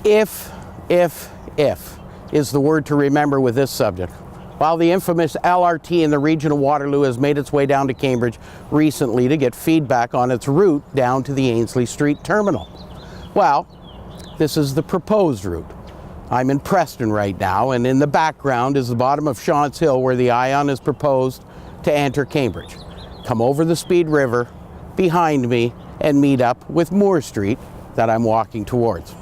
If is the word to remember with this subject. While the infamous LRT in the region of Waterloo has made its way down to Cambridge recently to get feedback on its route down to the Ainslie Street terminal. Well, this is the proposed route. I'm in Preston right now, and in the background is the bottom of Shaunt's Hill where the ION is proposed to enter Cambridge. Come over the Speed River behind me and meet up with Moore Street that I'm walking towards.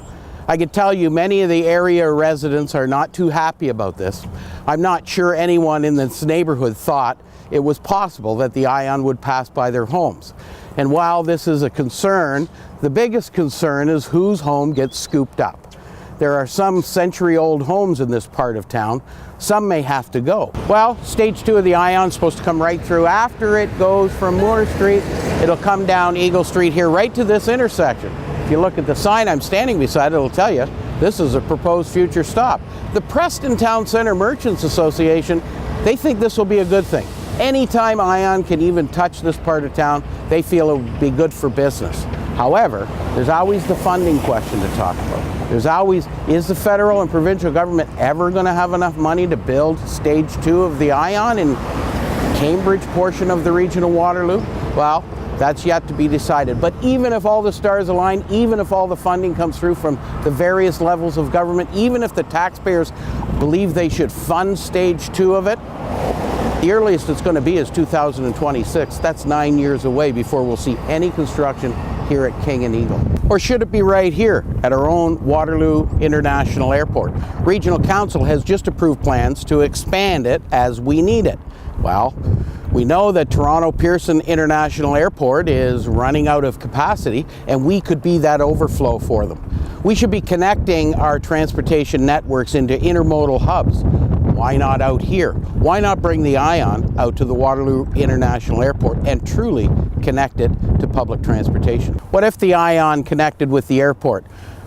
I can tell you many of the area residents are not too happy about this. I'm not sure anyone in this neighborhood thought it was possible that the ION would pass by their homes. And while this is a concern, the biggest concern is whose home gets scooped up. There are some century-old homes in this part of town. Some may have to go. Well, stage 2 of the ION is supposed to come right through. After it goes from Moore Street, it'll come down Eagle Street here right to this intersection. If you look at the sign I'm standing beside, it'll tell you this is a proposed future stop. The Preston Town Centre Merchants Association, they think this will be a good thing. Anytime ION can even touch this part of town, they feel it would be good for business. However, there's always the funding question to talk about. There's always, is the federal and provincial government ever going to have enough money to build stage 2 of the ION in Cambridge portion of the region of Waterloo? Well, that's yet to be decided. But even if all the stars align, even if all the funding comes through from the various levels of government, even if the taxpayers believe they should fund stage 2 of it, the earliest it's going to be is 2026. That's 9 years away before we'll see any construction here at King and Eagle. Or should it be right here at our own Waterloo International Airport? Regional Council has just approved plans to expand it as we need it. Well, we know that Toronto Pearson International Airport is running out of capacity, and we could be that overflow for them. We should be connecting our transportation networks into intermodal hubs. Why not out here? Why not bring the ION out to the Waterloo International Airport and truly connect it to public transportation? What if the ION connected with the airport?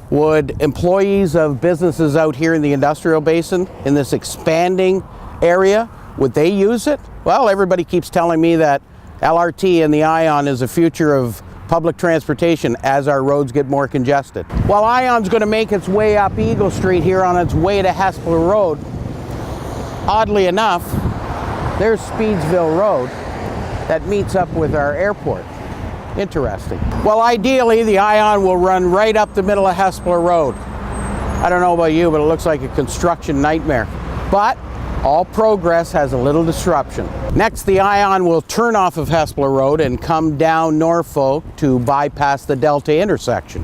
Would employees of businesses out here in the industrial basin, in this expanding area, would they use it? Well, everybody keeps telling me that LRT and the ION is the future of public transportation as our roads get more congested. While ION's going to make its way up Eagle Street here on its way to Hespeler Road, oddly enough, there's Speedsville Road that meets up with our airport. Interesting. Well, ideally, the ION will run right up the middle of Hespeler Road. I don't know about you, but it looks like a construction nightmare. But all progress has a little disruption. Next, the ION will turn off of Hespeler Road and come down Norfolk to bypass the Delta intersection.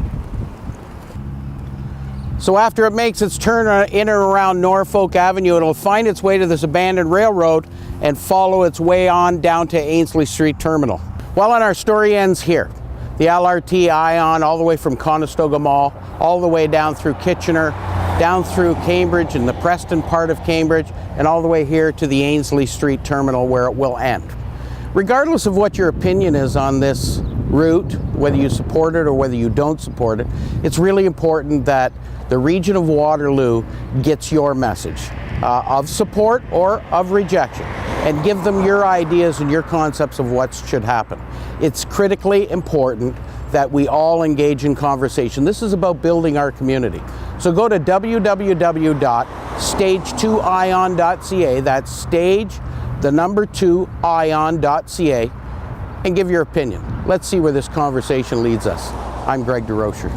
So after it makes its turn in and around Norfolk Avenue, it'll find its way to this abandoned railroad and follow its way on down to Ainslie Street Terminal. Well, and our story ends here. The LRT ION all the way from Conestoga Mall, all the way down through Kitchener, down through Cambridge and the Preston part of Cambridge, and all the way here to the Ainslie Street Terminal where it will end. Regardless of what your opinion is on this route, whether you support it or whether you don't support it, it's really important that the region of Waterloo gets your message of support or of rejection, and give them your ideas and your concepts of what should happen. It's critically important that we all engage in conversation. This is about building our community. So go to www.stage2ion.ca, that's stage, the number 2, ion.ca, and give your opinion. Let's see where this conversation leads us. I'm Greg DeRocher.